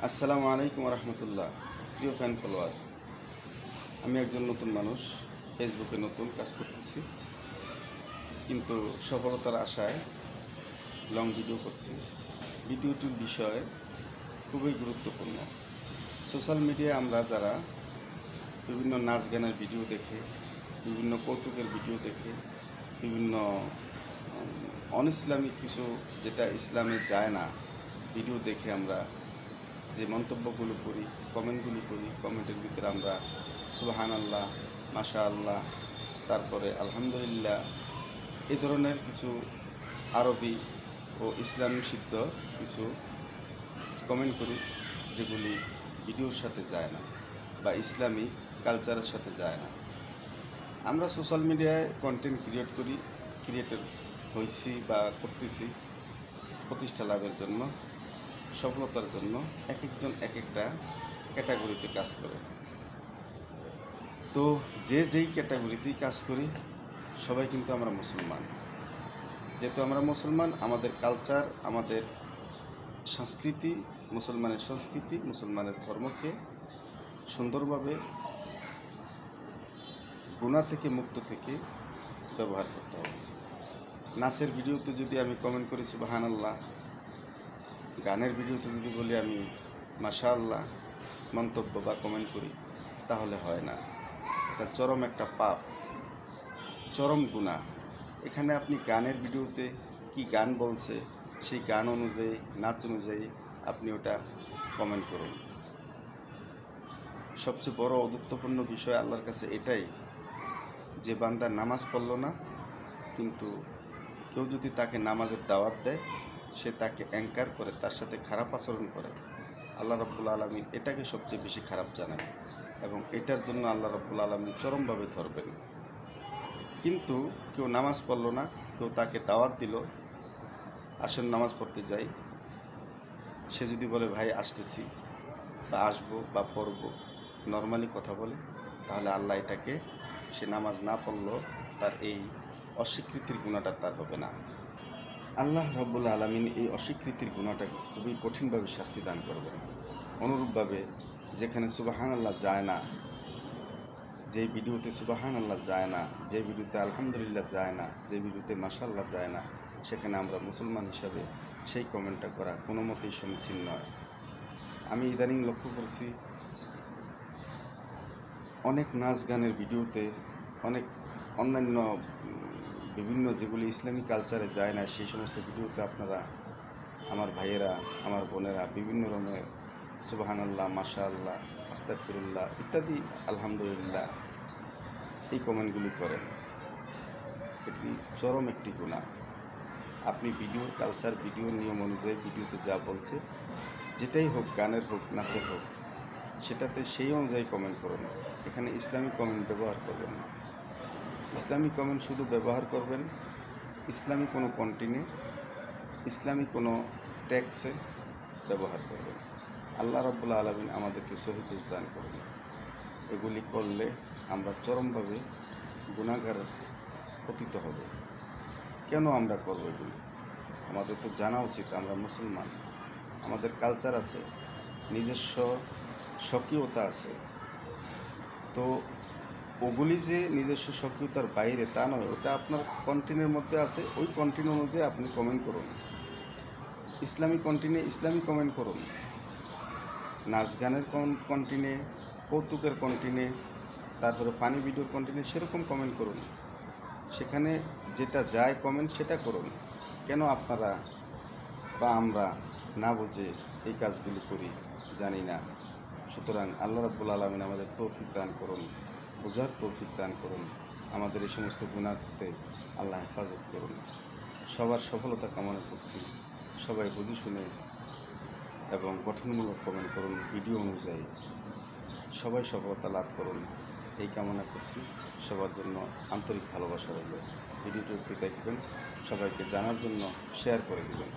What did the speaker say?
আসসালামু আলাইকুম রহমতুল্লাহ। প্রিয় ফ্যান ফলোয়ার, আমি একজন নতুন মানুষ, ফেসবুকে নতুন কাজ করতেছি, কিন্তু সফলতার আশায় লং ভিডিও করছি। ভিডিওটির বিষয় খুবই গুরুত্বপূর্ণ। সোশ্যাল মিডিয়ায় আমরা যারা বিভিন্ন নাচ গানের ভিডিও দেখে, বিভিন্ন কৌতুকের ভিডিও দেখে, বিভিন্ন অনইসলামিক কিছু, যেটা ইসলামে যায় না, ভিডিও দেখে আমরা যে মন্তব্যগুলো করি, কমেন্টগুলি করি, কমেন্টের ভিতরে আমরা সুবহান আল্লাহ, মাশা আল্লাহ, তারপরে আলহামদুলিল্লাহ, এই ধরনের কিছু আরবি ও ইসলামী সিদ্ধ কিছু কমেন্ট করি, যেগুলি ভিডিওর সাথে যায় না বা ইসলামী কালচারের সাথে যায় না। আমরা সোশ্যাল মিডিয়ায় কন্টেন্ট ক্রিয়েটর হয়েছি বা করতেছি প্রতিষ্ঠা লাভের জন্য, সফলতার জন্য। এক একজন এক একটা ক্যাটাগরিতে কাজ করে। তো যে যেই ক্যাটাগরিতেই কাজ করি, সবাই কিন্তু আমরা মুসলমান। যেহেতু আমরা মুসলমান, আমাদের কালচার, আমাদের সংস্কৃতি, মুসলমানের ধর্মকে সুন্দরভাবে গুনাহ থেকে মুক্ত থেকে ব্যবহার করতে হবে। নাচের ভিডিওতে যদি আমি কমেন্ট করি সুবহানাল্লাহ, গানের ভিডিওতে যদি বলি আমি মাশাআল্লাহ, মন্তব্য বা কমেন্ট করি, তাহলে হয় না। এটা চরম একটা পাপ, চরম গুনাহ। এখানে আপনি গানের ভিডিওতে কি গান বলছে, সেই গান অনুযায়ী, নাচ অনুযায়ী আপনি ওটা কমেন্ট করুন। সবচেয়ে বড় গুরুত্বপূর্ণ বিষয় আল্লাহর কাছে এটাই, যে বান্দা নামাজ পড়ল না, কিন্তু কেউ যদি তাকে নামাজের দাওয়াত দেয়, সে তাকে অ্যাঙ্কার করে, তার সাথে খারাপ আচরণ করে, আল্লাহ রাব্বুল আলামিন এটাকে সবচেয়ে বেশি খারাপ জানেন এবং এটার জন্য আল্লাহ রাব্বুল আলামিন চরমভাবে ধরবেন। কিন্তু কেউ নামাজ পড়ল না, কেউ তাকে দাওয়াত দিল, আসেন নামাজ পড়তে যাই, সে যদি বলে ভাই আসতেছি বা আসবো বা পড়বো, নর্মালি কথা বলে, তাহলে আল্লাহ এটাকে, সে নামাজ না পড়লেও তার এই অস্বীকৃতির গুণাটা তার হবে না। আল্লাহ রাব্বুল আলামিন এই অস্বীকৃতির গুণাটাকে খুবই কঠিনভাবে শাস্তি দান করবেন। অনুরূপভাবে যেখানে সুবহানাল্লাহ যায় না, যে ভিডিওতে সুবহানাল্লাহ যায় না, যে ভিডিওতে আলহামদুলিল্লাহ যায় না, যে ভিডিওতে মাশাআল্লাহ যায় না, সেখানে আমরা মুসলমান হিসাবে সেই কমেন্টটা করা কোনো মতেই সমীচীন নয়। আমি ইদানিং লক্ষ্য করছি, অনেক নাচ গানের ভিডিওতে, অনেক অন্যান্য বিভিন্ন যেগুলি ইসলামী কালচারে যায় না, সেই সমস্ত ভিডিওতে আপনারা, আমার ভাইয়েরা, আমার বোনেরা বিভিন্ন রকমের সুবহানাল্লাহ, মাশাআল্লাহ, আস্তাগফিরুল্লাহ ইত্যাদি, আলহামদুলিল্লাহ, এই কমেন্টগুলি করেন। এটি চরম একটি গুনাহ। আপনি ভিডিওর কালচার, ভিডিওর নিয়ম অনুযায়ী ভিডিওতে যা বলছে, যেটাই হোক, গানের হোক, নাচের হোক, সেটাতে সেই অনুযায়ী কমেন্ট করুন। এখানে ইসলামিক কমেন্ট ব্যবহার করবেন না। ইসলামিক কমেন্ট শুধু ব্যবহার করবেন ইসলামী কোনো কন্টেন্টে, ইসলামী কোনো ট্যাক্সে ব্যবহার করবেন। আল্লাহ রাব্বুল আলামিন আমাদেরকে সহিহ দান করবেন। এগুলি করলে আমরা চরমভাবে গুনাহগার পতিত হব। কেন আমরা করব এগুলি? আমাদের তো জানা উচিত আমরা মুসলমান, আমাদের কালচার আছে, নিজস্ব স্বকীয়তা আছে। তো ওগুলি যে নিজস্ব স্বকীয়তার বাইরে তা নয়, ওটা আপনার কন্টেন্টের মধ্যে আছে, ওই কন্টেন্ট অনুযায়ী আপনি কমেন্ট করুন। ইসলামিক কন্টেন্টে ইসলামিক কমেন্ট করুন, নাচ গানের কন্টেন্টে, কৌতুকের কন্টেন্টে, তারপরে ফানি ভিডিওর কন্টেন্টে সেরকম কমেন্ট করুন। সেখানে যেটা যায় কমেন্ট সেটা করুন। কেন আপনারা বা আমরা না বুঝে এই কাজগুলি করি জানি না। সুতরাং আল্লাহ রাব্বুল আলামিন আমাদের তৌফিক দান করুন, বোঝার তৌফিক দান করুন, আমাদের এই সমস্ত গুনাহ থেকে আল্লাহ হেফাজত করুন। সবার সফলতা কামনা করছি। সবাই বুঝে শুনে এবং গঠনমূলক কমেন্ট করুন ভিডিও অনুযায়ী। সবাই সফলতা লাভ করুন, এই কামনা করছি। সবার জন্য আন্তরিক ভালোবাসা রইল। ভিডিওটি একটু দেখবেন, সবাইকে জানার জন্য শেয়ার করে দেবেন।